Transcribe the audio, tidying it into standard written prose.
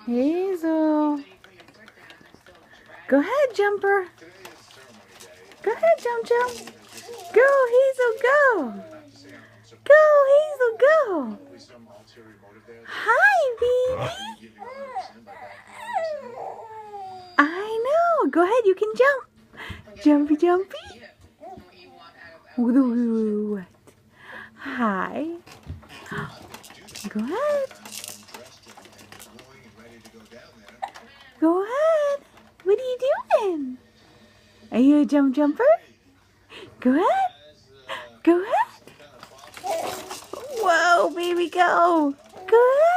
Hazel. Go ahead, Jumper. Go ahead, Jump. Go, Hazel, go. Go, Hazel, go. Hi, baby. I know. Go ahead, you can jump. Jumpy. What? Hi. Go ahead. Go ahead. What are you doing? Are you a jumper? Go ahead. Go ahead. Whoa, baby, go. Go ahead.